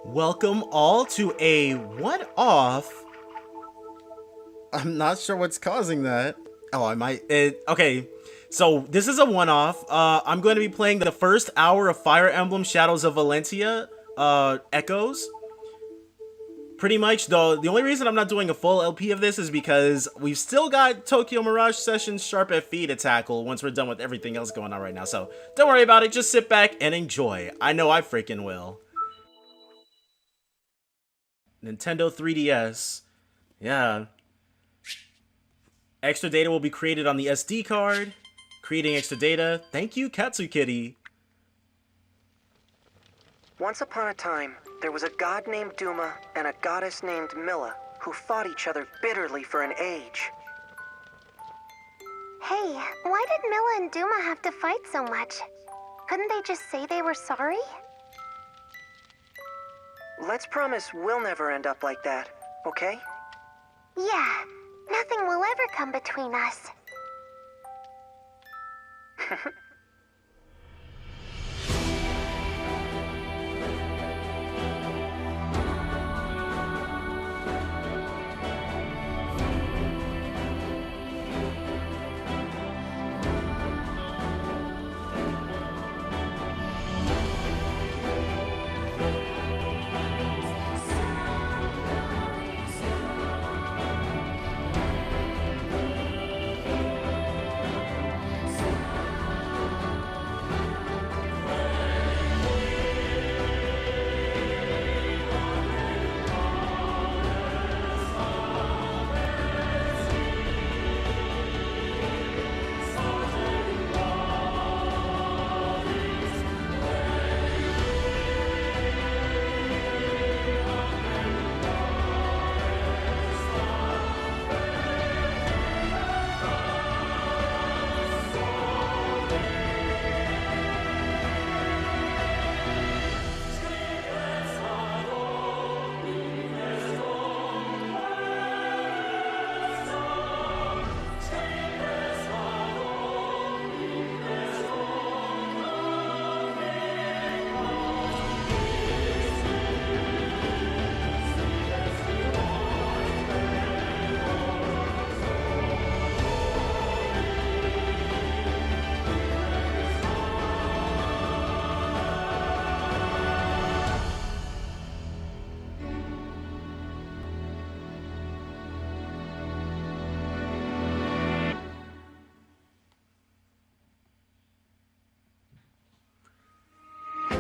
Welcome all to a one-off. I'm not sure what's causing that. Oh, I might. Okay, so this is a one-off. I'm going to be playing the first hour of Fire Emblem Shadows of Valentia Echoes. Pretty much, though, the only reason I'm not doing a full LP of this is because we've still got Tokyo Mirage Sessions Sharp FE to tackle once we're done with everything else going on right now. So don't worry about it. Just sit back and enjoy. I know I freaking will. Nintendo 3DS. Yeah. Extra data will be created on the SD card. Creating extra data. Thank you, Katsu Kitty. Once upon a time, there was a god named Duma and a goddess named Milla who fought each other bitterly for an age. Hey, why did Milla and Duma have to fight so much? Couldn't they just say they were sorry? Let's promise we'll never end up like that, okay? Yeah, nothing will ever come between us.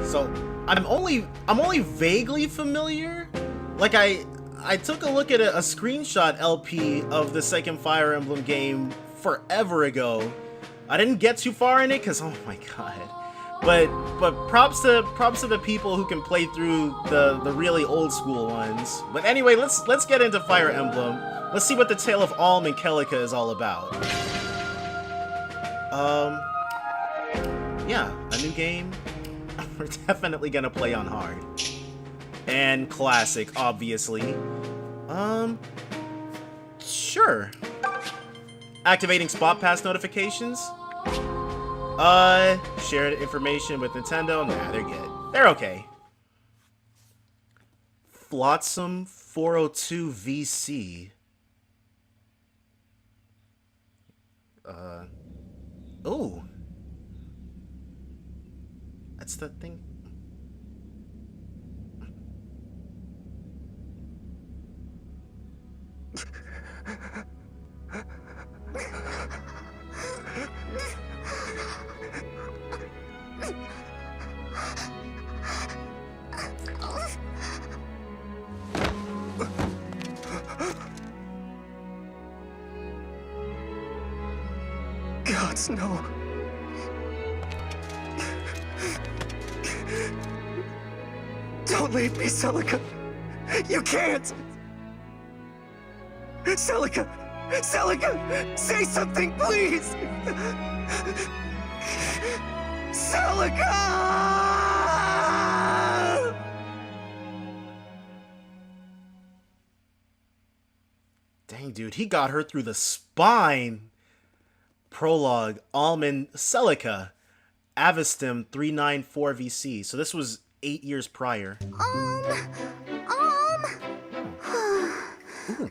So I'm only vaguely familiar. Like I took a look at a screenshot LP of the second Fire Emblem game forever ago. I didn't get too far in it because oh my god. But props to the people who can play through the really old school ones. But anyway, let's get into Fire Emblem. Let's see what the tale of Alm and Celica is all about. Yeah, a new game. We're definitely gonna play on hard. And classic, obviously. Sure. Activating spot pass notifications. Shared information with Nintendo. Nah, they're good. They're okay. Flotsam 402 VC. Oh. That's the thing. Gods, no. Don't leave me, Celica. You can't. Celica! Celica! Say something, please! Celica! Dang, dude, he got her through the spine. Prologue, Alm and Celica, Avestim 394 VC. So this was 8 years prior.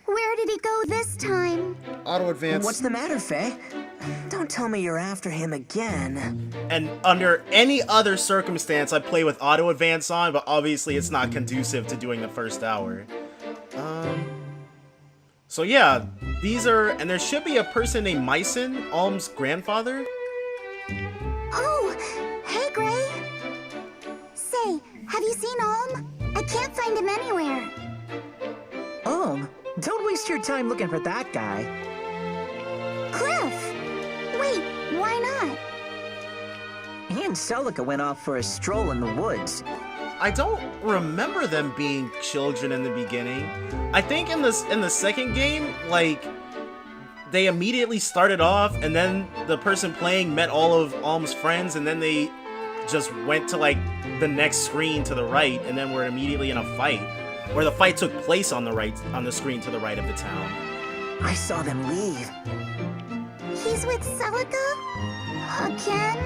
Where did he go this time? Auto advance. What's the matter, Faye? Don't tell me you're after him again. And under any other circumstance, I play with auto advance on, but obviously it's not conducive to doing the first hour. So yeah, these are, and there should be a person named Mycen, Alm's grandfather. Oh, hey, Gray. Say, have you seen Alm? I can't find him anywhere. Alm? Don't waste your time looking for that guy. Cliff! Wait, why not? He and Celica went off for a stroll in the woods. I don't remember them being children in the beginning. I think in the second game, like, they immediately started off, and then the person playing met all of Alm's friends, and then they just went to, like, the next screen to the right, and then were immediately in a fight. Where the fight took place on the screen to the right of the town. I saw them leave. He's with Celica? Again?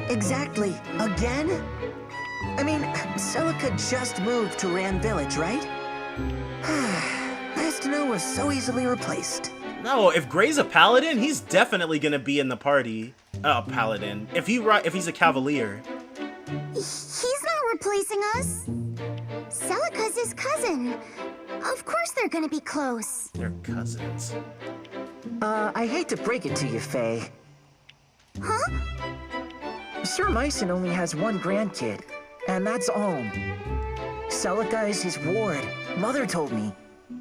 Exactly. Again? I mean, Celica just moved to Ram Village, right? Nice to know we're so easily replaced. No, if Gray's a paladin, he's definitely gonna be in the party. Paladin. If he's a cavalier. He's not replacing us. Celica's his cousin. Of course they're gonna be close. They're cousins. I hate to break it to you, Faye. Huh? Sir Mycen only has one grandkid, and that's Alm. Celica is his ward. Mother told me.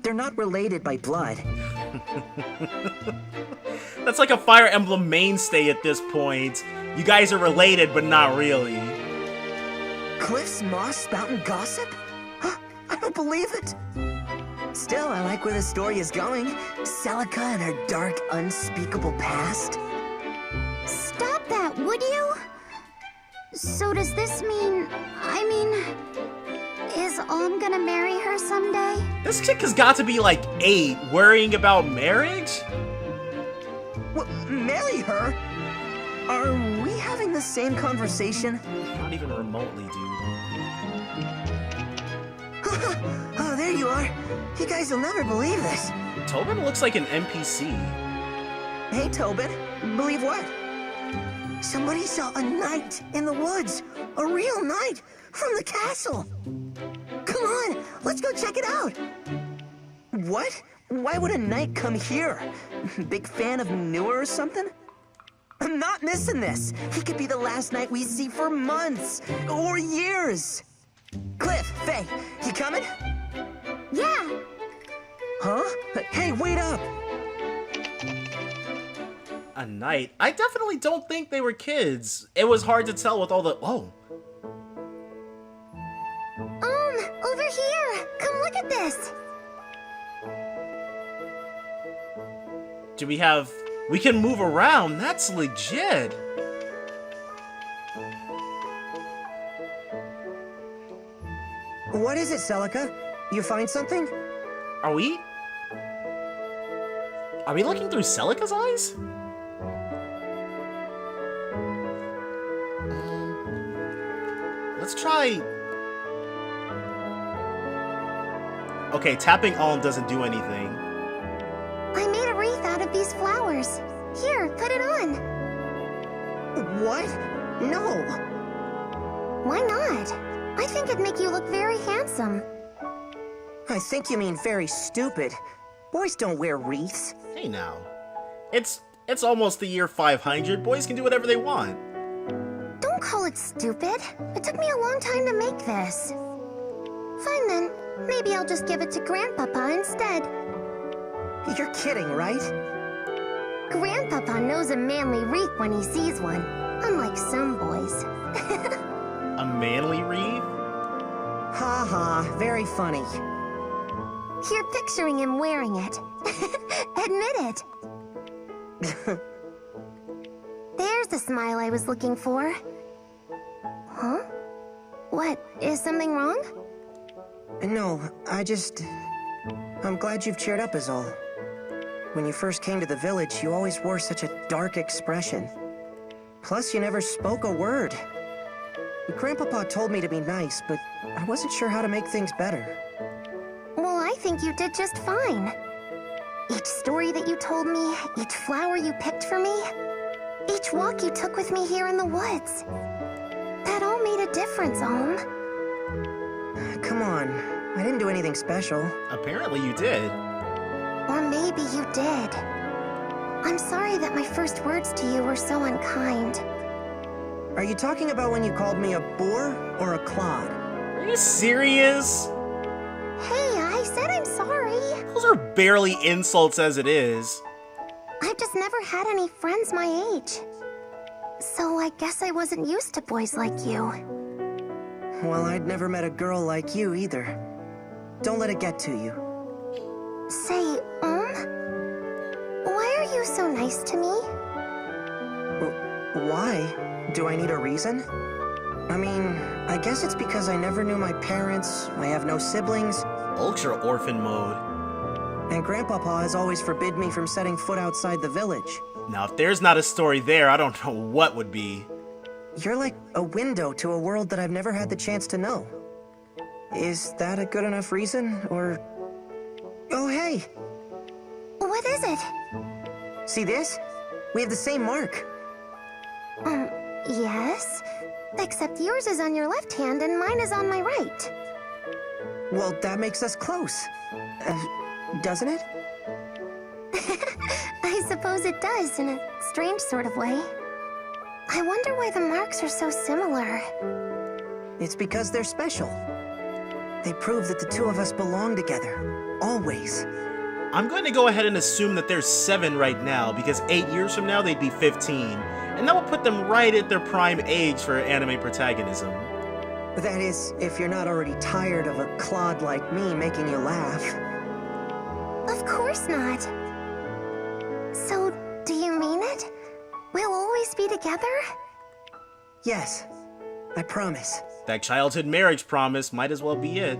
They're not related by blood. That's like a Fire Emblem mainstay at this point. You guys are related, but not really. Cliff's moss spouting gossip? I don't believe it. Still, I like where the story is going. Celica and her dark, unspeakable past. Stop that, would you? So does this mean... is Alm gonna marry her someday? This chick has got to be like 8, worrying about marriage? Marry her? Are we having the same conversation? Not even remotely, dude. Oh, there you are. You guys will never believe this. Tobin looks like an NPC. Hey, Tobin. Believe what? Somebody saw a knight in the woods. A real knight from the castle. Come on, let's go check it out. What? Why would a knight come here? Big fan of Newer or something? I'm not missing this. He could be the last knight we see for months or years. Cliff, Faye, you coming? Yeah. Huh? Hey, wait up. A knight? I definitely don't think they were kids. It was hard to tell with all the... Oh. Over here. Come look at this. Do we have... We can move around. That's legit. What is it, Celica? You find something? Are we looking through Celica's eyes? Let's try... Okay, tapping Alm doesn't do anything. I made a wreath out of these flowers. Here, put it on. What? No. Why not? I think it'd make you look very handsome. I think you mean very stupid. Boys don't wear wreaths. Hey now. It's almost the year 500. Boys can do whatever they want. Don't call it stupid. It took me a long time to make this. Fine then. Maybe I'll just give it to Grandpapa instead. You're kidding, right? Grandpapa knows a manly wreath when he sees one, unlike some boys. A manly wreath? Ha ha, very funny. You're picturing him wearing it. Admit it. There's the smile I was looking for. Huh? What, is something wrong? No, I'm glad you've cheered up is all. When you first came to the village, you always wore such a dark expression. Plus, you never spoke a word. Grandpapa told me to be nice, but I wasn't sure how to make things better. Well, I think you did just fine. Each story that you told me, each flower you picked for me, each walk you took with me here in the woods. That all made a difference, Alm. Come on, I didn't do anything special. Apparently you did. Or maybe you did. I'm sorry that my first words to you were so unkind. Are you talking about when you called me a boor or a clod? Are you serious? Hey, I said I'm sorry. Those are barely insults as it is. I've just never had any friends my age. So I guess I wasn't used to boys like you. Well, I'd never met a girl like you either. Don't let it get to you. Say, why are you so nice to me? Why? Do I need a reason? I mean, I guess it's because I never knew my parents, I have no siblings, Ultra orphan mode. and Grandpapa has always forbid me from setting foot outside the village. Now, if there's not a story there, I don't know what would be. You're like a window to a world that I've never had the chance to know. Is that a good enough reason, or... Oh, hey! What is it? See this? We have the same mark. Yes. Except yours is on your left hand and mine is on my right. Well, that makes us close. Doesn't it? I suppose it does, in a strange sort of way. I wonder why the marks are so similar. It's because they're special. They prove that the two of us belong together. Always. I'm going to go ahead and assume that they're 7 right now, because 8 years from now they'd be 15. And that would put them right at their prime age for anime protagonism. That is, if you're not already tired of a clod like me making you laugh. Of course not. So, do you mean it? We'll always be together? Yes, I promise. That childhood marriage promise might as well be it.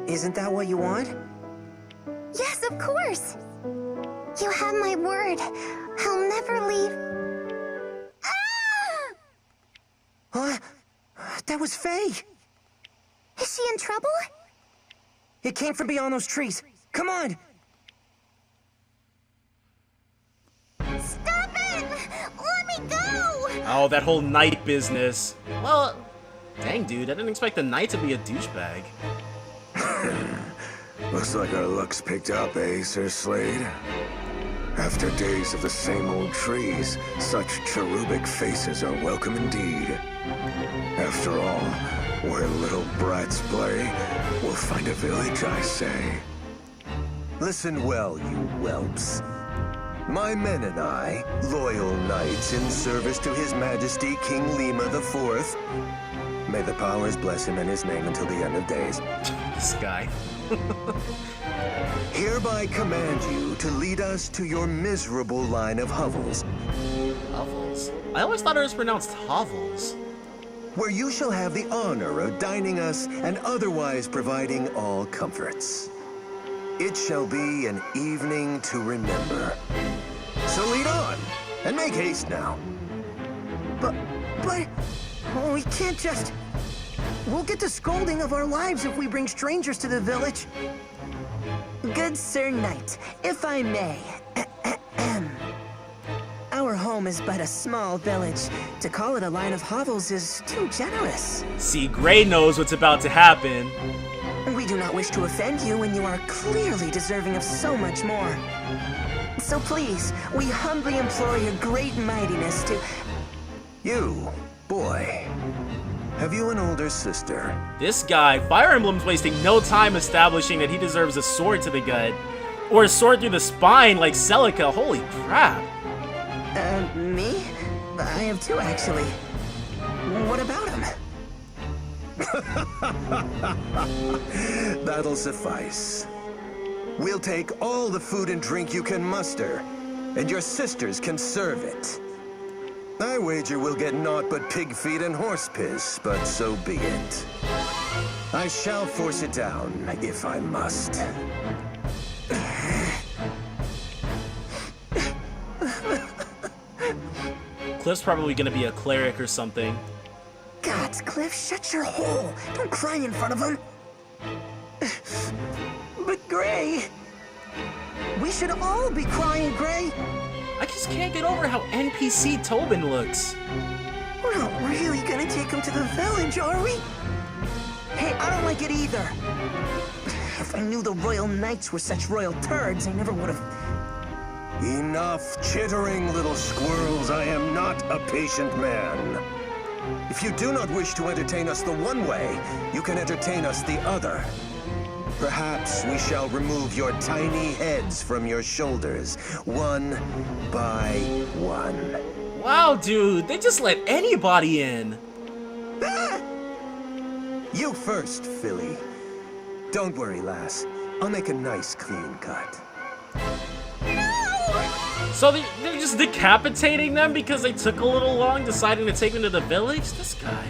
Isn't that what you want? Yes, of course. You have my word. I'll never leave. Ah! Huh? That was Faye! Is she in trouble? It came from beyond those trees. Come on! Stop it! Let me go! Oh, that whole knight business. Well, dang dude, I didn't expect the knight to be a douchebag. Looks like our luck's picked up, eh, Sir Slade? After days of the same old trees, such cherubic faces are welcome indeed. After all, where little brats play, we'll find a village, I say. Listen well, you whelps. My men and I, loyal knights in service to His Majesty King Lima IV, may the powers bless him and his name until the end of days, This guy. hereby command you to lead us to your miserable line of hovels, Hovels? I always thought it was pronounced hovels. where you shall have the honor of dining us and otherwise providing all comforts. It shall be an evening to remember. So lead on, and make haste now. But... Oh, we can't just... We'll get the scolding of our lives if we bring strangers to the village. Good Sir Knight, if I may. Our home is but a small village. To call it a line of hovels is too generous. See, Gray knows what's about to happen. We do not wish to offend you when you are clearly deserving of so much more. So please, we humbly implore your great mightiness to... You, boy, have you an older sister? This guy, Fire Emblem's wasting no time establishing that he deserves a sword to the gut. Or a sword through the spine like Celica, holy crap. Me? I have two, actually. What about him? That'll suffice. We'll take all the food and drink you can muster, and your sisters can serve it. I wager we'll get naught but pig feet and horse piss, but so be it. I shall force it down, if I must. Cliff's probably gonna be a cleric or something. Gods, Cliff, shut your hole. Don't cry in front of him. But Gray... We should all be crying, Gray. I just can't get over how NPC Tobin looks. We're not really gonna take him to the village, are we? Hey, I don't like it either. If I knew the Royal Knights were such royal turds, I never would have... Enough chittering, little squirrels. I am not a patient man. If you do not wish to entertain us the one way, you can entertain us the other. Perhaps we shall remove your tiny heads from your shoulders, one by one. Wow, dude, they just let anybody in. Ah! You first, Philly. Don't worry, lass. I'll make a nice, clean cut. So they're just decapitating them because they took a little long deciding to take them to the village? This guy.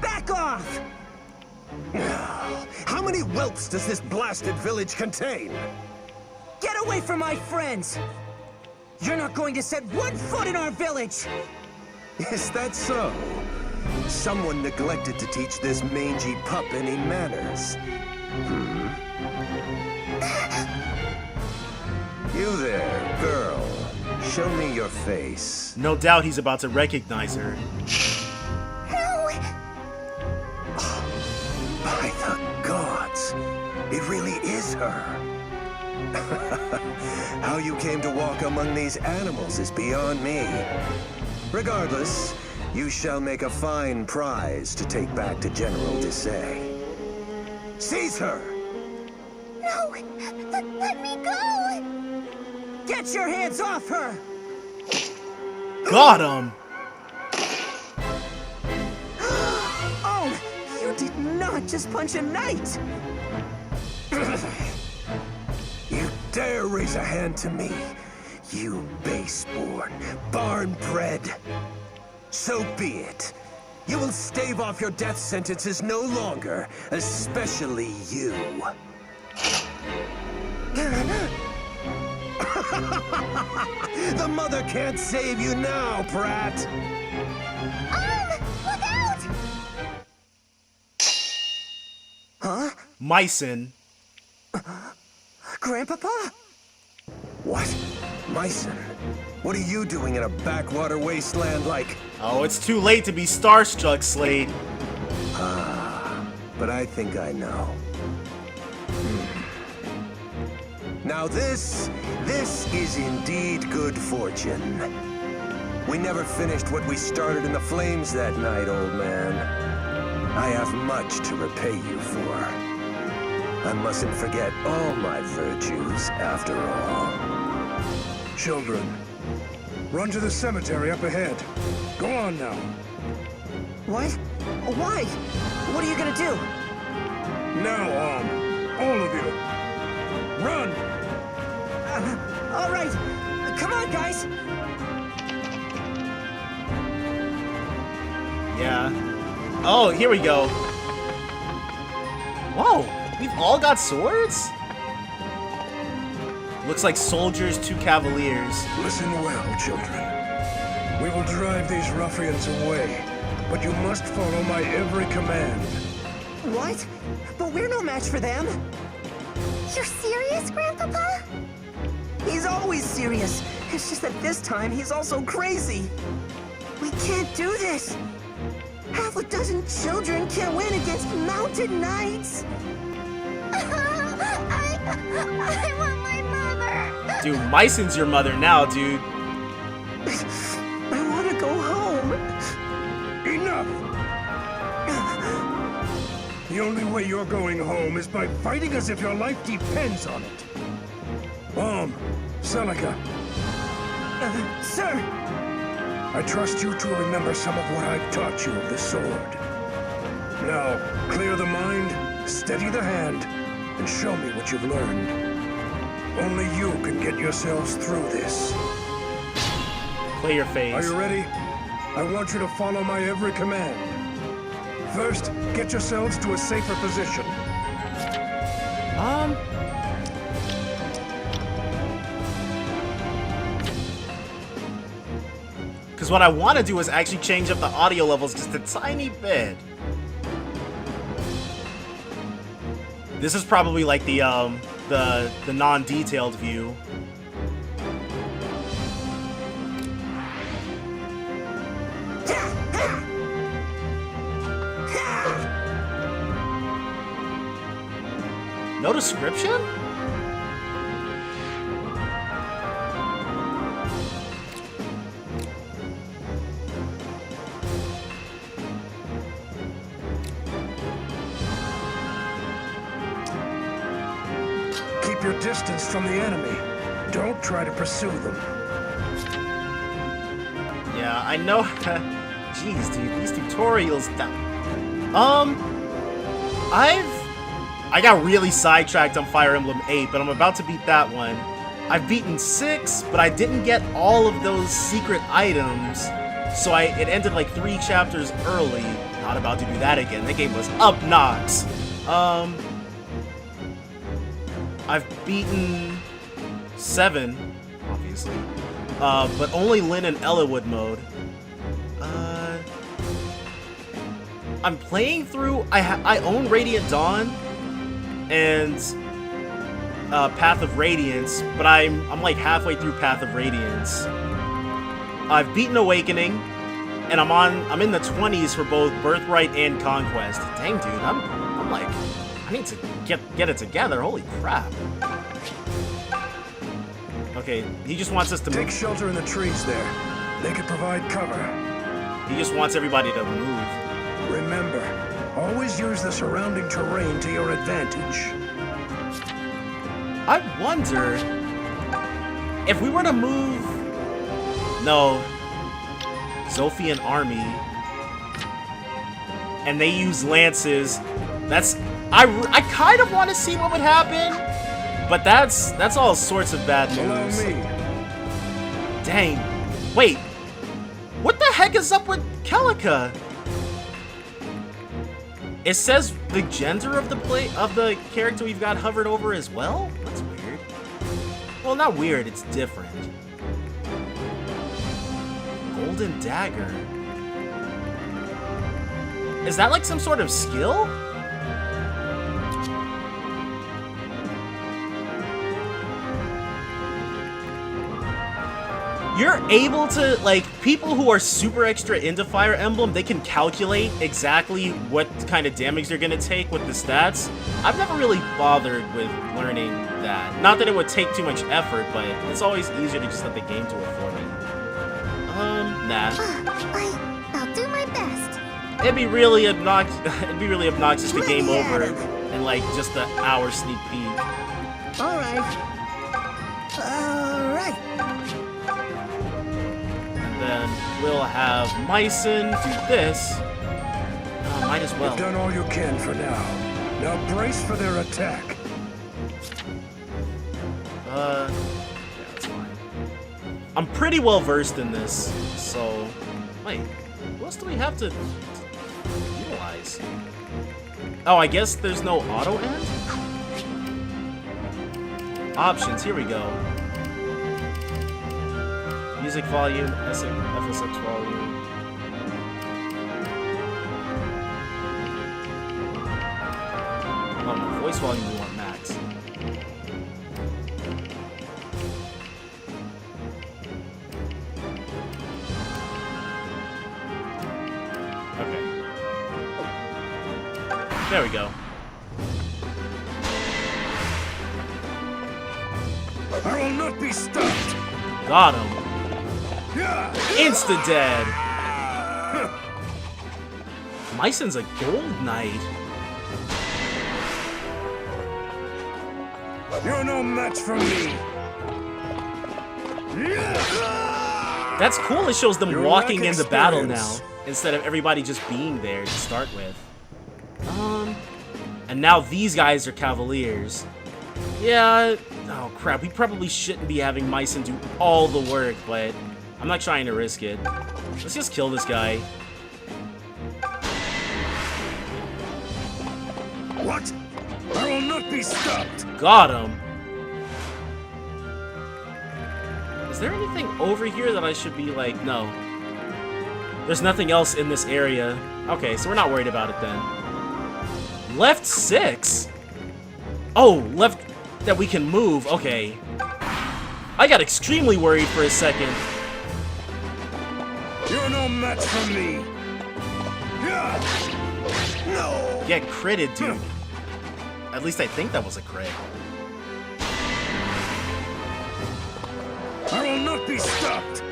Back off! How many whelps does this blasted village contain? Get away from my friends! You're not going to set one foot in our village! Is that so? Someone neglected to teach this mangy pup any manners. You there, girl. Show me your face. No doubt he's about to recognize her. No! By the gods, it really is her. How you came to walk among these animals is beyond me. Regardless, you shall make a fine prize to take back to General Desai. Seize her! No! Let me go! Get your hands off her! Got him! Oh, you did not just punch a knight! You dare raise a hand to me, you base-born, barn-bred. So be it. You will stave off your death sentences no longer, especially you. The mother can't save you now, Brat. Look out! Huh? Mycen. Grandpapa? What? Mycen? What are you doing in a backwater wasteland like... Oh, it's too late to be starstruck, Slade. But I think I know. Now this is indeed good fortune. We never finished what we started in the flames that night, old man. I have much to repay you for. I mustn't forget all my virtues, after all. Children, run to the cemetery up ahead. Go on now. What? Why? What are you gonna do? Now, all of you. Run! All right. Come on, guys. Yeah. Oh, here we go. Whoa, we've all got swords? Looks like soldiers, 2 cavaliers. Listen well, children. We will drive these ruffians away, but you must follow my every command. What? But we're no match for them. You're serious, Grandpapa? He's always serious. It's just that this time he's also crazy. We can't do this. Half a dozen children can't win against mounted knights. I want my mother! Dude, Mycen's your mother now, dude. I want to go home. Enough! The only way you're going home is by fighting as if your life depends on it. Alm, Celica, Sir! I trust you to remember some of what I've taught you of the sword. Now, clear the mind, steady the hand, and show me what you've learned. Only you can get yourselves through this. Play your Are face. you ready? I want you to follow my every command. First, get yourselves to a safer position. Because what I want to do is actually change up the audio levels just a tiny bit. This is probably like the non-detailed view. No description? Keep your distance from the enemy. Don't try to pursue them. Yeah, I know. Jeez, dude, these tutorials. I got really sidetracked on Fire Emblem 8, but I'm about to beat that one. I've beaten 6, but I didn't get all of those secret items, so it ended like 3 chapters early. Not about to do that again. The game was up-notch. I've beaten 7, obviously, but only Lyn and Eliwood mode. I'm playing through. I own Radiant Dawn and Path of Radiance, but I'm like halfway through Path of Radiance. I've beaten Awakening, and I'm in the 20s for both Birthright and Conquest. Dang, dude, I'm like, I need to get it together. Holy crap. Okay, he just wants us to take shelter in the trees there. They could provide cover. He just wants everybody to move. Remember, always use the surrounding terrain to your advantage. I wonder if we were to move. No, Zophian army, and they use lances. I kind of want to see what would happen, but that's all sorts of bad news. Allow me. Dang. Wait. What the heck is up with Celica? It says the gender of the character we've got hovered over as well? That's weird. Well, not weird, it's different. Golden Dagger. Is that like some sort of skill? You're able to, like, people who are super extra into Fire Emblem, they can calculate exactly what kind of damage they're gonna take with the stats. I've never really bothered with learning that. Not that it would take too much effort, but it's always easier to just let the game do it for me. Nah. I'll do my best. It'd be really obnoxious to game over in like just an hour sneak peek. All right. Then we'll have Mycen do this. Might as well. You've done all you can for now. Now brace for their attack. Yeah, that's fine. I'm pretty well versed in this, so wait, what else do we have to utilize? Oh, I guess there's no auto end? Options, here we go. Music volume, FSX volume. Oh no, voice volume we want max. Okay. There we go. I will not be stopped. Got him. Insta-dead! Mycen's a gold knight. You're no match for me. That's cool, it shows them Your walking lack into battle now, experience. instead of everybody just being there to start with. And now these guys are Cavaliers. Yeah, oh crap, we probably shouldn't be having Mycen do all the work, but I'm not trying to risk it. Let's just kill this guy. What? I will not be stopped. Got him. Is there anything over here that I should be like, no. There's nothing else in this area. Okay, so we're not worried about it then. Left 6? Oh, left that we can move. Okay. I got extremely worried for a second. You're no match for me. No! Get critted, dude. At least I think that was a crit. I will not be stopped.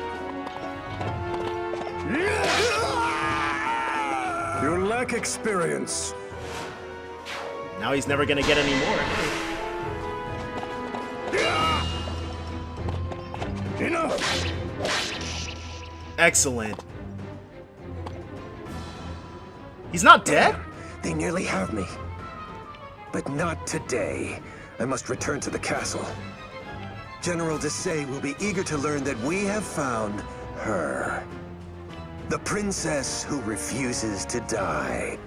You lack experience. Now he's never gonna get any more. Enough. Excellent. He's not dead? They nearly have me. But not today. I must return to the castle. General Desai will be eager to learn that we have found her. The princess who refuses to die.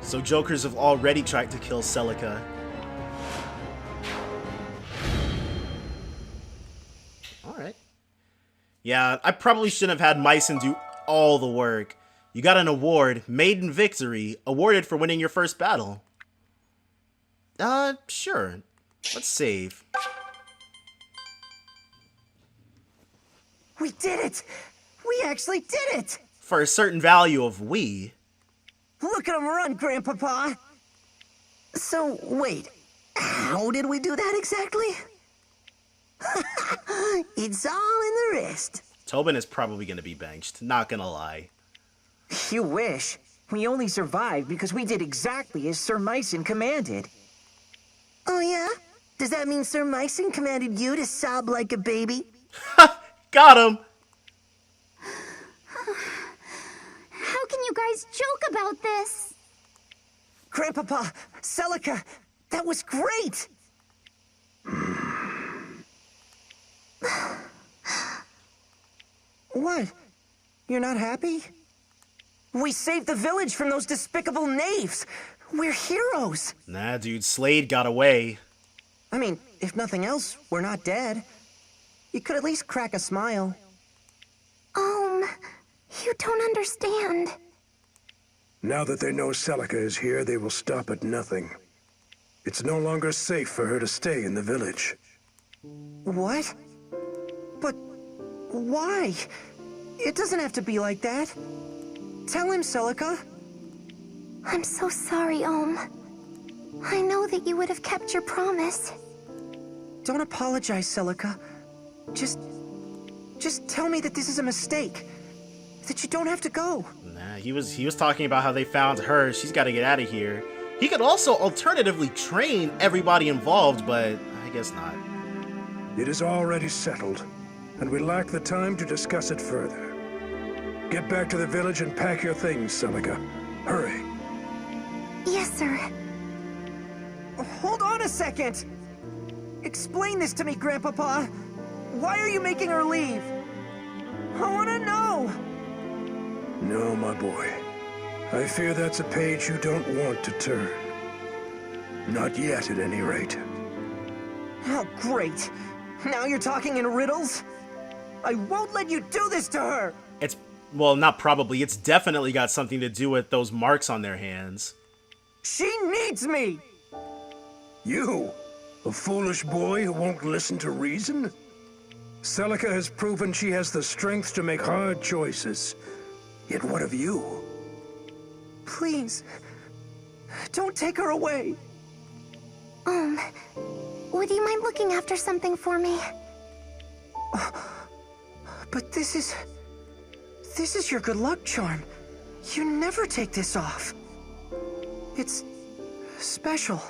So Jokers have already tried to kill Celica. Alright. Yeah, I probably shouldn't have had Mycen do all the work. You got an award, Maiden Victory, awarded for winning your first battle. Sure. Let's save. We did it! We actually did it! For a certain value of we. Look at him run, Grandpapa! So, wait. How did we do that exactly? It's all in the wrist. Tobin is probably going to be benched, not gonna lie. You wish. We only survived because we did exactly as Sir Mycen commanded. Oh yeah? Does that mean Sir Mycen commanded you to sob like a baby? Got him! How can you guys joke about this? Grandpapa, Celica, that was great! What? You're not happy? We saved the village from those despicable knaves! We're heroes! Nah, dude, Slade got away. I mean, if nothing else, we're not dead. You could at least crack a smile. You don't understand. Now that they know Celica is here, they will stop at nothing. It's no longer safe for her to stay in the village. What? But why? It doesn't have to be like that. Tell him, Celica. I'm so sorry, Alm. I know that you would have kept your promise. Don't apologize, Celica. Just tell me that this is a mistake. That you don't have to go. Nah, he was talking about how they found her. She's got to get out of here. He could also alternatively train everybody involved, but I guess not. It is already settled, and we lack the time to discuss it further. Get back to the village and pack your things, Celica. Hurry. Yes, sir. Hold on a second! Explain this to me, Grandpapa. Why are you making her leave? I want to know! No, my boy. I fear that's a page you don't want to turn. Not yet, at any rate. Oh, great. Now you're talking in riddles? I won't let you do this to her! It's, well, not probably. It's definitely got something to do with those marks on their hands. She needs me! You? A foolish boy who won't listen to reason? Celica has proven she has the strength to make hard choices. Yet what of you? Please, don't take her away. Would you mind looking after something for me? But this is your good luck charm. You never take this off. It's special.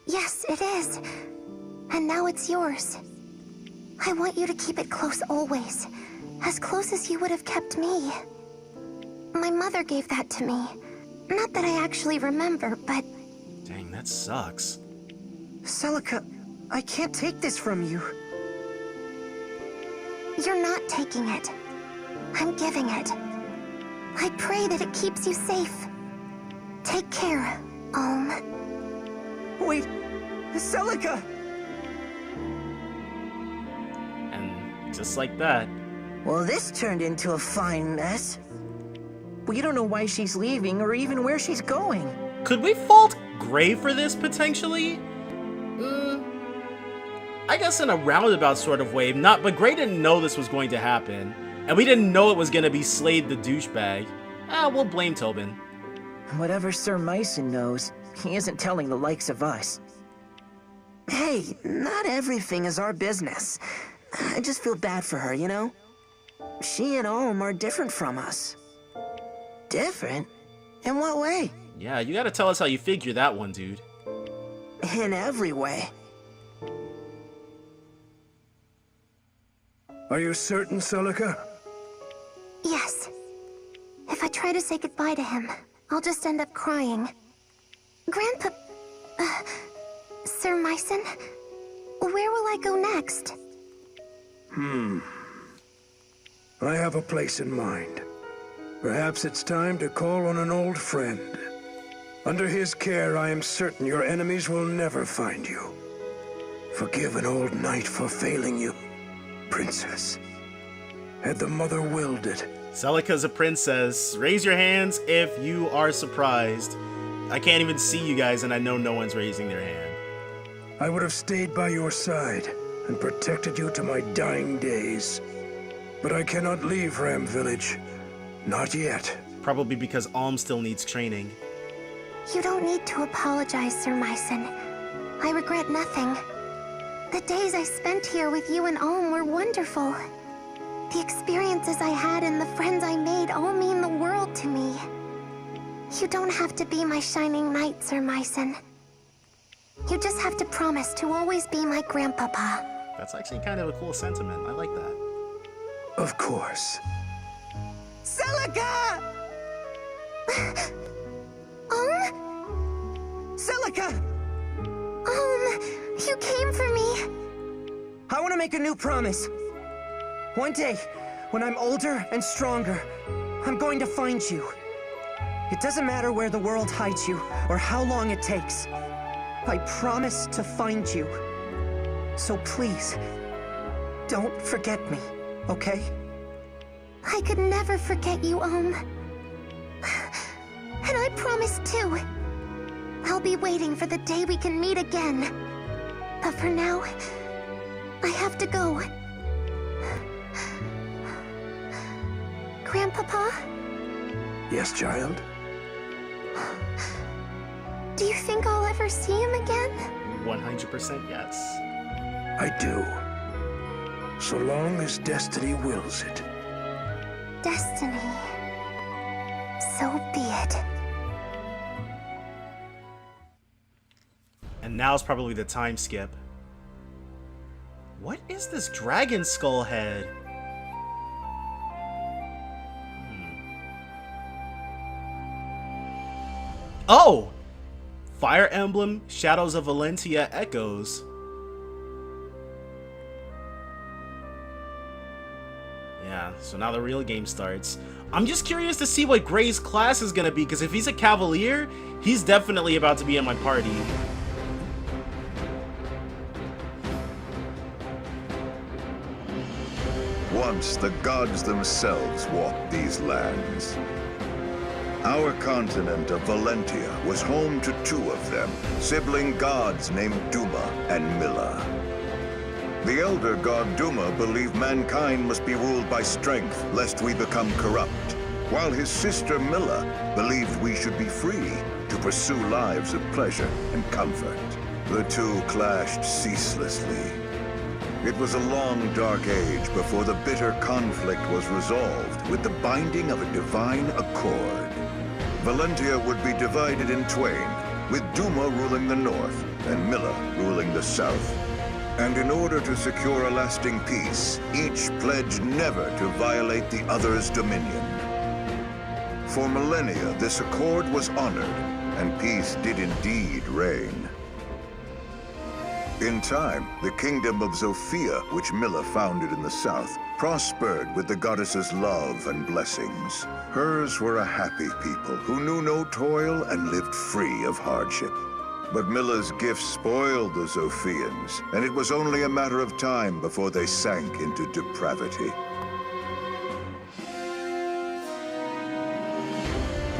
Yes, it is. And now it's yours. I want you to keep it close always. As close as you would have kept me. My mother gave that to me. Not that I actually remember, but... Dang, that sucks. Celica, I can't take this from you. You're not taking it. I'm giving it. I pray that it keeps you safe. Take care, Alm. Wait, Celica! And just like that, Well, this turned into a fine mess. We don't know why she's leaving or even where she's going. Could we fault Gray for this, potentially? I guess in a roundabout sort of way. But Gray didn't know this was going to happen. And we didn't know it was going to be Slade the douchebag. We'll blame Tobin. Whatever Sir Mycen knows, he isn't telling the likes of us. Hey, not everything is our business. I just feel bad for her, you know? She and Alm are different from us. Different? In what way? Yeah, you gotta tell us how you figure that one, dude. In every way. Are you certain, Celica? Yes. If I try to say goodbye to him, I'll just end up crying. Grandpa... Sir Mycen? Where will I go next? I have a place in mind. Perhaps it's time to call on an old friend. Under his care, I am certain your enemies will never find you. Forgive an old knight for failing you, princess. Had the mother willed it. Celica's a princess. Raise your hands if you are surprised. I can't even see you guys, and I know no one's raising their hand. I would have stayed by your side and protected you to my dying days. But I cannot leave Ram Village. Not yet. Probably because Alm still needs training. You don't need to apologize, Sir Mycen. I regret nothing. The days I spent here with you and Alm were wonderful. The experiences I had and the friends I made all mean the world to me. You don't have to be my shining knight, Sir Mycen. You just have to promise to always be my grandpapa. That's actually kind of a cool sentiment. I like that. Of course. Celica! Celica! You came for me. I want to make a new promise. One day, when I'm older and stronger, I'm going to find you. It doesn't matter where the world hides you or how long it takes. I promise to find you. So please, don't forget me, okay? I could never forget you, And I promise too. I'll be waiting for the day we can meet again. But for now, I have to go. Grandpapa? Yes, child? Do you think I'll ever see him again? 100% yes. I do. So long as destiny wills it. Destiny. So be it. And now's probably the time skip. What is this dragon skull head? Oh! Fire Emblem, Shadows of Valentia Echoes. Yeah, so now the real game starts. I'm just curious to see what Gray's class is gonna be, because if he's a Cavalier, he's definitely about to be in my party. Once the gods themselves walked these lands. Our continent of Valentia was home to two of them, sibling gods named Duma and Milla. The elder god Duma believed mankind must be ruled by strength, lest we become corrupt, while his sister Milla believed we should be free to pursue lives of pleasure and comfort. The two clashed ceaselessly. It was a long, dark age before the bitter conflict was resolved with the binding of a divine accord. Valentia would be divided in twain, with Duma ruling the north and Milla ruling the south. And in order to secure a lasting peace, each pledged never to violate the other's dominion. For millennia, this accord was honored, and peace did indeed reign. In time, the kingdom of Zofia, which Milla founded in the south, prospered with the goddess's love and blessings. Hers were a happy people who knew no toil and lived free of hardship. But Milla's gifts spoiled the Zofians, and it was only a matter of time before they sank into depravity.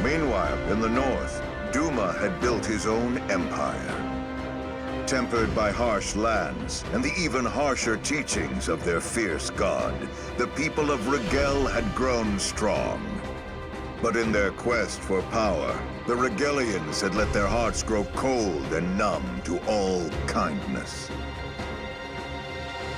Meanwhile, in the north, Duma had built his own empire. Tempered by harsh lands and the even harsher teachings of their fierce god, the people of Rigel had grown strong. But in their quest for power, the Rigelians had let their hearts grow cold and numb to all kindness.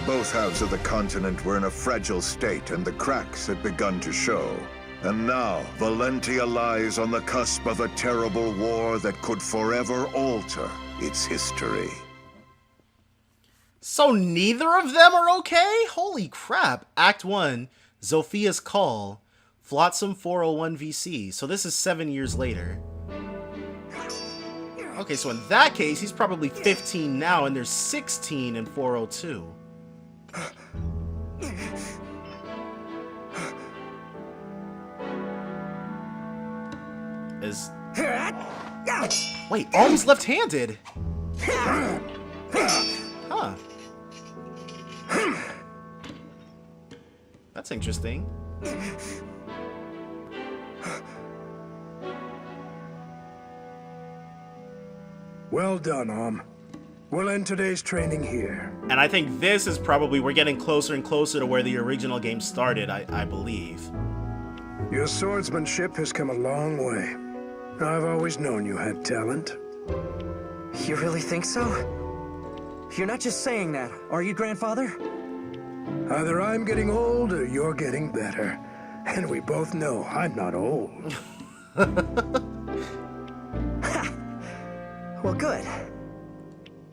Both halves of the continent were in a fragile state, and the cracks had begun to show. And now, Valentia lies on the cusp of a terrible war that could forever alter its history. So neither of them are okay? Holy crap. Act 1, Zophia's Call, Flotsam 401 VC. So this is 7 years later. Okay, so in that case, he's probably 15 now, and there's 16 in 402. Wait, Alm's left-handed. Huh. That's interesting. Well done, Alm. We'll end today's training here. And I think this is probably, we're getting closer and closer to where the original game started, I believe. Your swordsmanship has come a long way. I've always known you had talent. You really think so? You're not just saying that, are you, Grandfather? Either I'm getting old or you're getting better. And we both know I'm not old. Well, good.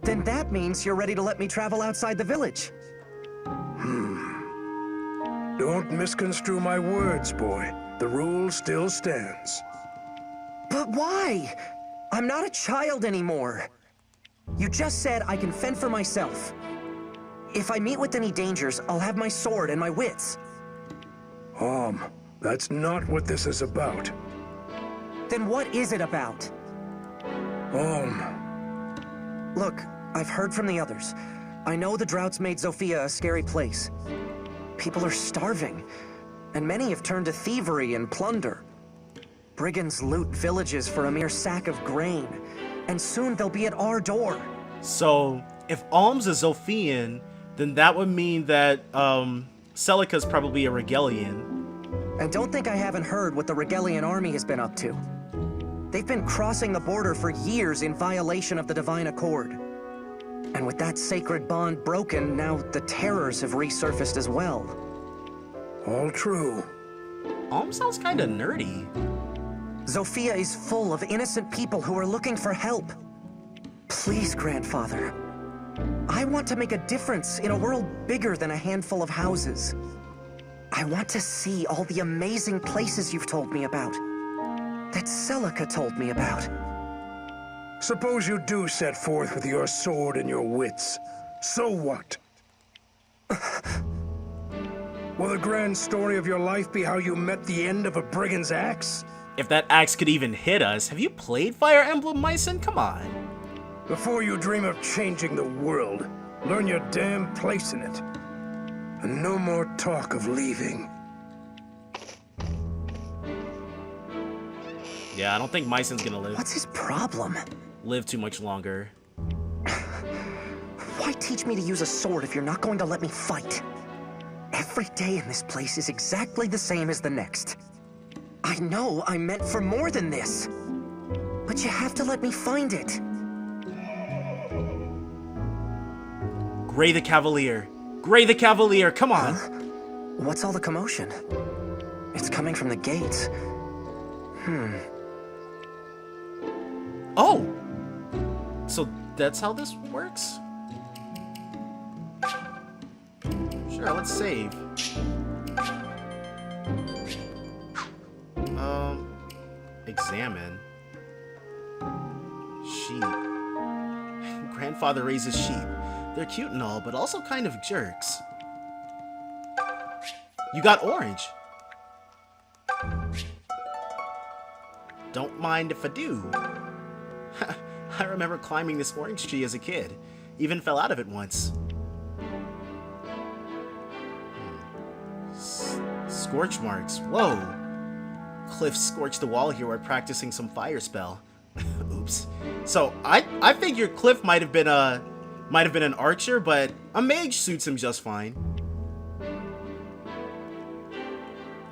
Then that means you're ready to let me travel outside the village. Don't misconstrue my words, boy. The rule still stands. But why? I'm not a child anymore. You just said I can fend for myself. If I meet with any dangers, I'll have my sword and my wits. Alm, that's not what this is about. Then what is it about? Alm. Look, I've heard from the others. I know the drought's made Zofia a scary place. People are starving, and many have turned to thievery and plunder. Brigands loot villages for a mere sack of grain, and soon they'll be at our door. So, if Alm's a Zophian, then that would mean that Celica's probably a Rigelian. And don't think I haven't heard what the Rigelian army has been up to. They've been crossing the border for years in violation of the Divine Accord. And with that sacred bond broken, now the terrors have resurfaced as well. All true. Alm sounds kind of nerdy. Zofia is full of innocent people who are looking for help. Please, Grandfather. I want to make a difference in a world bigger than a handful of houses. I want to see all the amazing places you've told me about. That Celica told me about. Suppose you do set forth with your sword and your wits. So what? Will the grand story of your life be how you met the end of a brigand's axe? If that axe could even hit us. Have you played Fire Emblem, Mycen? Come on. Before you dream of changing the world, learn your damn place in it. And no more talk of leaving. Yeah, I don't think Mycen's gonna What's his problem? live too much longer. Why teach me to use a sword if you're not going to let me fight? Every day in this place is exactly the same as the next. I know I'm meant for more than this. But you have to let me find it. Gray the Cavalier. Gray the Cavalier, come on. What's all the commotion? It's coming from the gates. Oh! So that's how this works? Sure, let's save. Examine. Sheep. Grandfather raises sheep. They're cute and all, but also kind of jerks. You got orange. Don't mind if I do. I remember climbing this orange tree as a kid. Even fell out of it once. Scorch marks. Whoa. Cliff scorched the wall here while practicing some fire spell. Oops. So I figured Cliff might have been an archer, but a mage suits him just fine.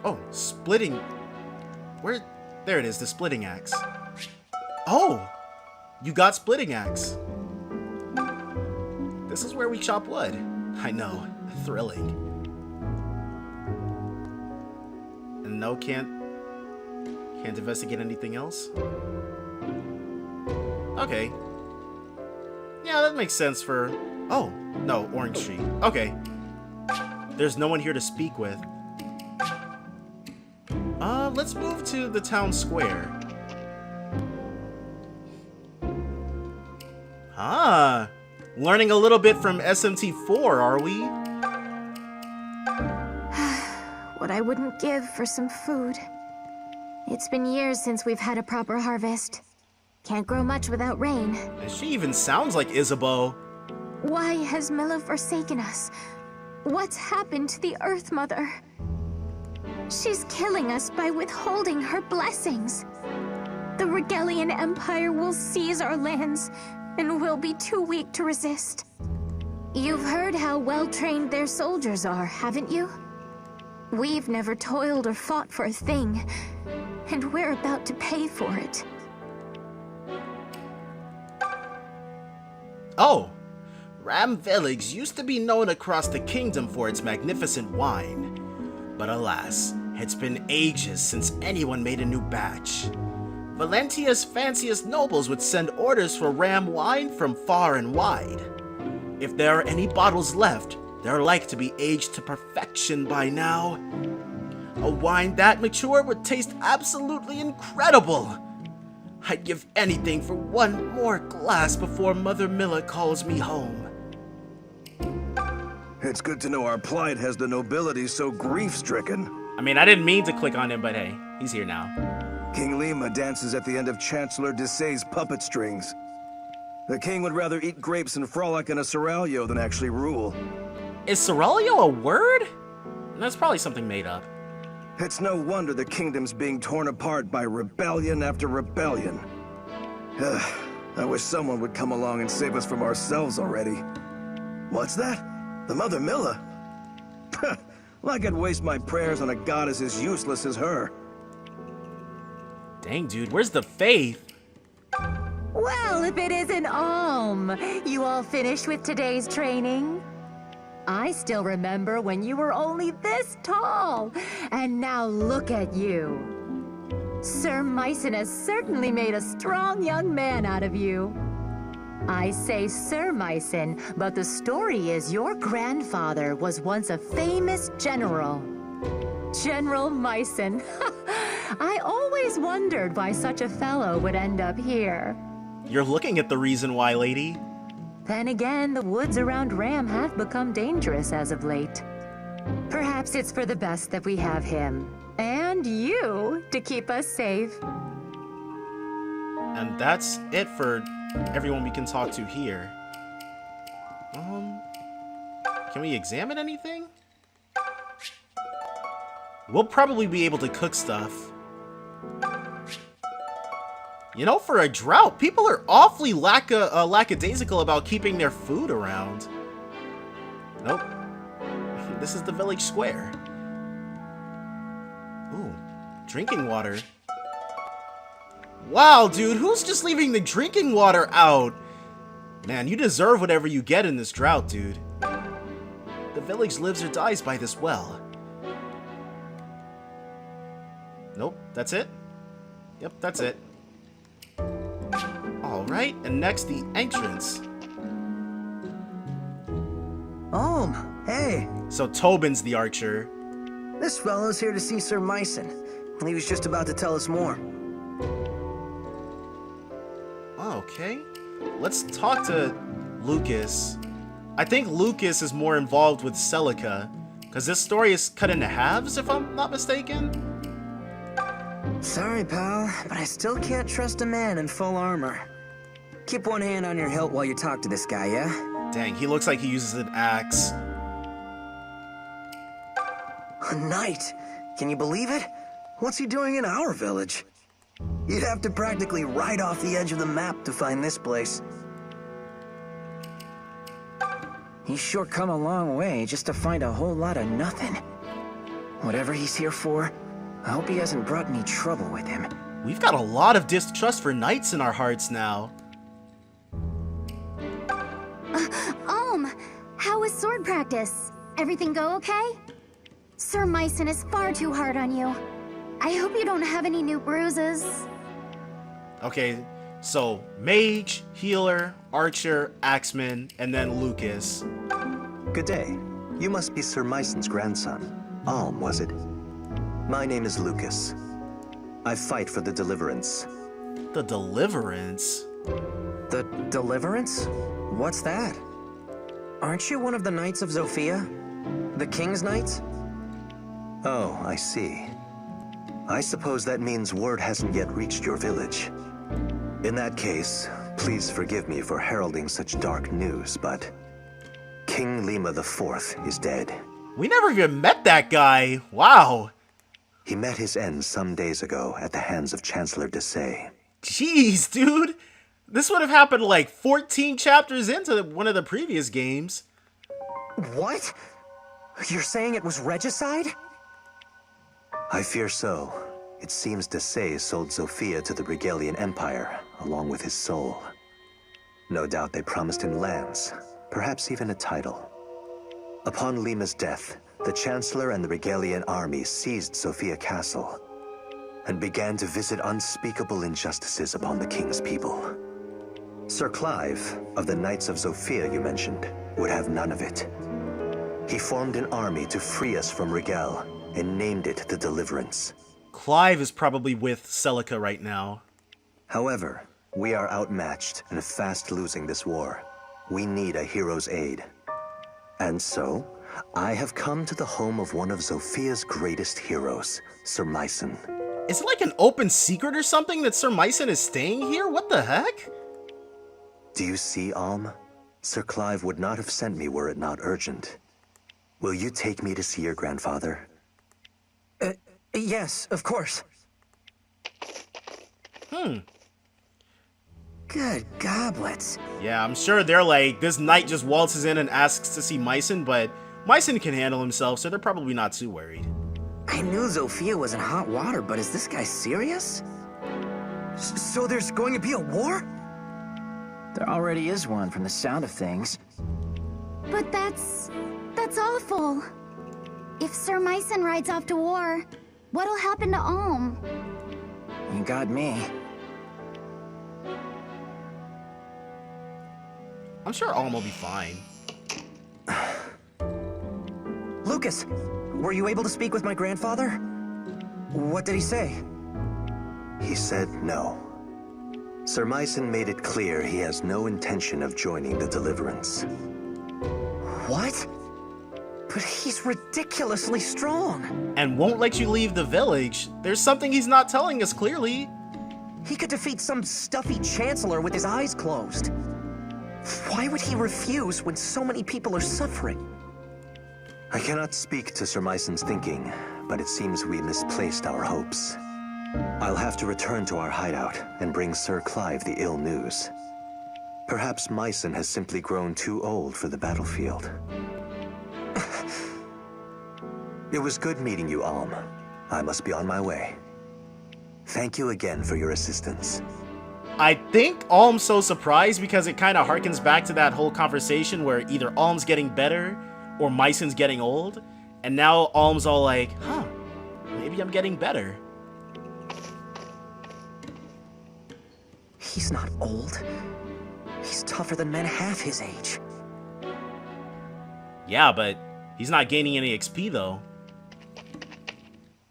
Oh, splitting. Where? There it is, the splitting axe. Oh, you got splitting axe. This is where we chop wood. I know, thrilling. And no, can't investigate anything else. Okay. Yeah, that makes sense for... Oh, no, orange tree. Okay. There's no one here to speak with. Let's move to the town square. Ah, learning a little bit from SMT4, are we? What I wouldn't give for some food. It's been years since we've had a proper harvest. Can't grow much without rain. And she even sounds like Isabeau. Why has Milla forsaken us? What's happened to the Earth Mother? She's killing us by withholding her blessings. The Regalian Empire will seize our lands, and we'll be too weak to resist. You've heard how well-trained their soldiers are, haven't you? We've never toiled or fought for a thing, and we're about to pay for it. Oh, Ram Village used to be known across the kingdom for its magnificent wine. But alas, it's been ages since anyone made a new batch. Valentia's fanciest nobles would send orders for ram wine from far and wide. If there are any bottles left, they're like to be aged to perfection by now. A wine that mature would taste absolutely incredible. I'd give anything for one more glass before Mother Milla calls me home. It's good to know our plight has the nobility so grief-stricken. I mean, I didn't mean to click on him, but hey, he's here now. King Lima dances at the end of Chancellor Desay's puppet strings. The king would rather eat grapes and frolic in a seraglio than actually rule. Is seraglio a word? That's probably something made up. It's no wonder the kingdom's being torn apart by rebellion after rebellion. I wish someone would come along and save us from ourselves already. What's that? The Mother Milla? Like I'd waste my prayers on a goddess as useless as her. Dang, dude, where's the faith? Well, if it isn't Alm, you all finished with today's training? I still remember when you were only this tall, and now look at you. Sir Mycen has certainly made a strong young man out of you. I say Sir Mycen, but the story is your grandfather was once a famous general. General Mycen. I always wondered why such a fellow would end up here. You're looking at the reason why, lady. Then again, the woods around Ram have become dangerous as of late. Perhaps it's for the best that we have him, and you, to keep us safe. And that's it for everyone we can talk to here. Can we examine anything? We'll probably be able to cook stuff. You know, for a drought, people are awfully lackadaisical about keeping their food around. Nope. This is the village square. Ooh, drinking water. Wow, dude, who's just leaving the drinking water out? Man, you deserve whatever you get in this drought, dude. The village lives or dies by this well. Nope, that's it? Yep, that's it. Alright, and next the entrance. Hey. So Tobin's the archer. This fellow's here to see Sir Mycen. He was just about to tell us more. Okay, let's talk to Lucas. I think Lucas is more involved with Celica, because this story is cut into halves, if I'm not mistaken. Sorry, pal, but I still can't trust a man in full armor. Keep one hand on your hilt while you talk to this guy, yeah? Dang, he looks like he uses an axe. A knight? Can you believe it? What's he doing in our village? You'd have to practically ride off the edge of the map to find this place. He's sure come a long way just to find a whole lot of nothing. Whatever he's here for, I hope he hasn't brought any trouble with him. We've got a lot of distrust for knights in our hearts now. Alm, how was sword practice? Everything go okay? Sir Mycen is far too hard on you. I hope you don't have any new bruises. Okay, so mage, healer, archer, axeman, and then Lucas. Good day. You must be Sir Mycen's grandson. Alm, was it? My name is Lucas. I fight for the Deliverance. The Deliverance? The Deliverance? What's that? Aren't you one of the Knights of Zofia? The King's Knights? Oh, I see. I suppose that means word hasn't yet reached your village. In that case, please forgive me for heralding such dark news, but King Lima IV is dead. We never even met that guy. Wow. He met his end some days ago at the hands of Chancellor Desai. Jeez, dude. This would have happened like 14 chapters into one of the previous games. What? You're saying it was regicide? I fear so. It seems Desai sold Zofia to the Regalian Empire, along with his soul. No doubt they promised him lands, perhaps even a title. Upon Lima's death, the Chancellor and the Regalian army seized Zofia Castle and began to visit unspeakable injustices upon the king's people. Sir Clive, of the Knights of Zofia you mentioned, would have none of it. He formed an army to free us from Regal and named it the Deliverance. Clive is probably with Celica right now. However, we are outmatched and fast losing this war. We need a hero's aid. And so, I have come to the home of one of Zofia's greatest heroes, Sir Mycen. Is it like an open secret or something that Sir Mycen is staying here? What the heck? Do you see, Alm? Sir Clive would not have sent me were it not urgent. Will you take me to see your grandfather? Yes, of course. Good goblets. Yeah, I'm sure they're like, this knight just waltzes in and asks to see Mycen, but Mycen can handle himself, so they're probably not too worried. I knew Zofia was in hot water, but is this guy serious? So there's going to be a war? There already is one from the sound of things. But that's awful. If Sir Mycen rides off to war, what'll happen to Alm? You got me. I'm sure Alm will be fine. Lucas, were you able to speak with my grandfather? What did he say? He said no. Sir Mycen made it clear he has no intention of joining the Deliverance. What? But he's ridiculously strong. And won't let you leave the village. There's something he's not telling us clearly. He could defeat some stuffy chancellor with his eyes closed. Why would he refuse when so many people are suffering? I cannot speak to Sir Mycen's thinking, but it seems we misplaced our hopes. I'll have to return to our hideout and bring Sir Clive the ill news. Perhaps Mycen has simply grown too old for the battlefield. It was good meeting you, Alm. I must be on my way. Thank you again for your assistance. I think Alm's so surprised because it kind of harkens back to that whole conversation where either Alm's getting better or Mycen's getting old. And now Alm's all like, huh, maybe I'm getting better. He's not old. He's tougher than men half his age. Yeah, but he's not gaining any XP though.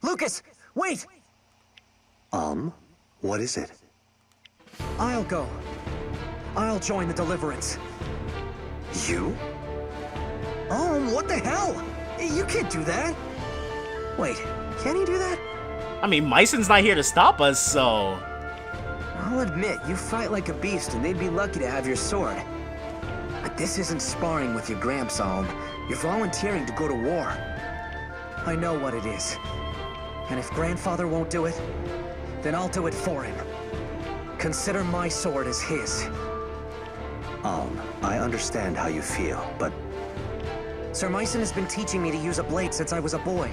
Lucas, wait! What is it? I'll go. I'll join the Deliverance. You? What the hell? You can't do that. Wait, can he do that? I mean, Mycen's not here to stop us, so... I'll admit, you fight like a beast and they'd be lucky to have your sword. But this isn't sparring with your Gramps, Alm. You're volunteering to go to war. I know what it is. And if Grandfather won't do it, then I'll do it for him. Consider my sword as his. Alm, I understand how you feel, but Sir Mycen has been teaching me to use a blade since I was a boy.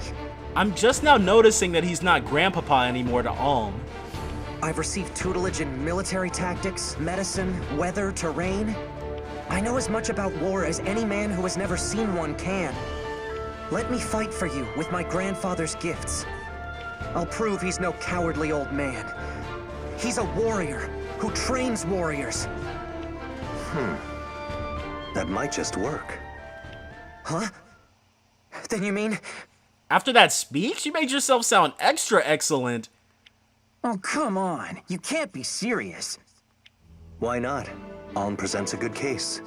I'm just now noticing that he's not Grandpapa anymore to Alm. I've received tutelage in military tactics, medicine, weather, terrain. I know as much about war as any man who has never seen one can. Let me fight for you with my grandfather's gifts. I'll prove he's no cowardly old man. He's a warrior who trains warriors. that might just work. Huh? Then you mean... After that speech, you made yourself sound extra excellent. Oh, come on. You can't be serious. Why not? Alm presents a good case.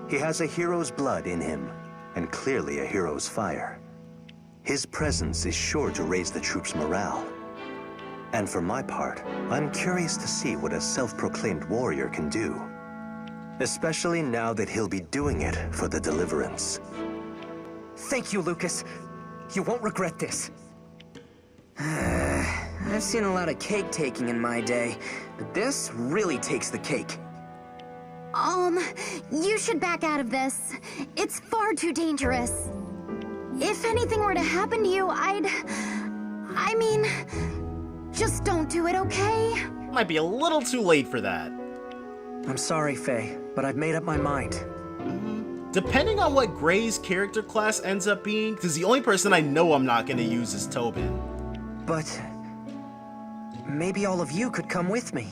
He has a hero's blood in him, and clearly a hero's fire. His presence is sure to raise the troops' morale. And for my part, I'm curious to see what a self-proclaimed warrior can do. Especially now that he'll be doing it for the Deliverance. Thank you, Lucas. You won't regret this. I've seen a lot of cake taking in my day, but this really takes the cake. You should back out of this. It's far too dangerous. If anything were to happen to you, I mean, just don't do it, okay? Might be a little too late for that. I'm sorry, Faye, but I've made up my mind. Depending on what Gray's character class ends up being, because the only person I know I'm not going to use is Tobin. But maybe all of you could come with me.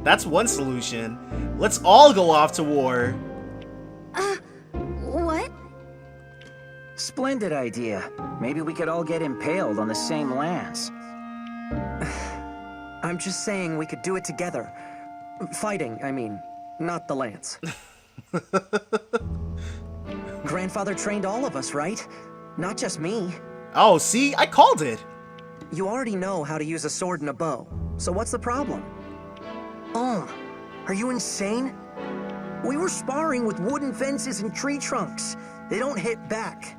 That's one solution. Let's all go off to war. What? Splendid idea. Maybe we could all get impaled on the same lance. I'm just saying we could do it together. Fighting, I mean, not the lance. Grandfather trained all of us, right? Not just me. Oh, see? I called it. You already know how to use a sword and a bow, so what's the problem? Are you insane? We were sparring with wooden fences and tree trunks. They don't hit back.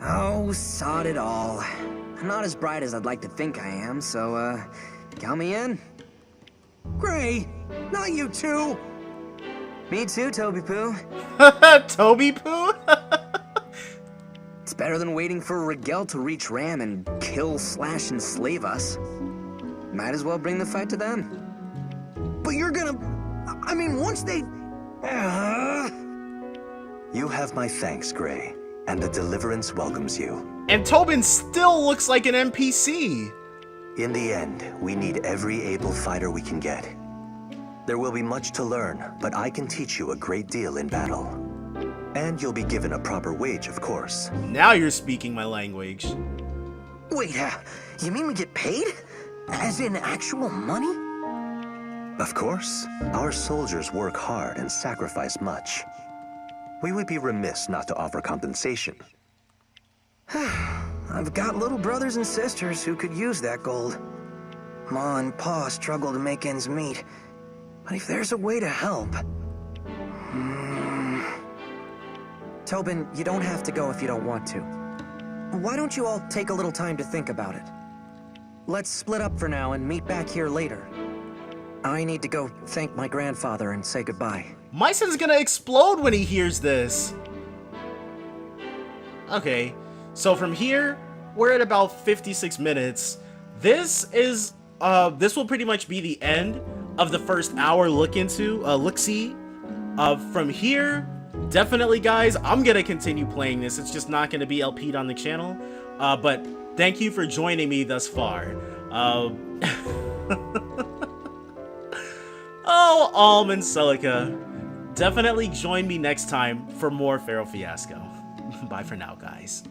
Oh, sod it all. I'm not as bright as I'd like to think I am, so, count me in. Gray, not you too. Me too, Toby Poo. Toby Poo? It's better than waiting for Rigel to reach Ram and kill, slash, and slave us. Might as well bring the fight to them. But you're gonna... I mean, once they... You have my thanks, Gray, and the Deliverance welcomes you. And Tobin still looks like an NPC. In the end, we need every able fighter we can get. There will be much to learn, but I can teach you a great deal in battle. And you'll be given a proper wage, of course. Now you're speaking my language. Wait, you mean we get paid? As in actual money? Of course. Our soldiers work hard and sacrifice much. We would be remiss not to offer compensation. I've got little brothers and sisters who could use that gold. Ma and Pa struggle to make ends meet. But if there's a way to help... Tobin, you don't have to go if you don't want to. Why don't you all take a little time to think about it? Let's split up for now and meet back here later. I need to go thank my grandfather and say goodbye. Mycen's gonna explode when he hears this. Okay, so from here, we're at about 56 minutes. This will pretty much be the end of the first hour look-see. From here, definitely, guys, I'm gonna continue playing this. It's just not gonna be LP'd on the channel. But thank you for joining me thus far. Oh, Alm and Celica. Definitely join me next time for more Pharaoh Fiasco. Bye for now, guys.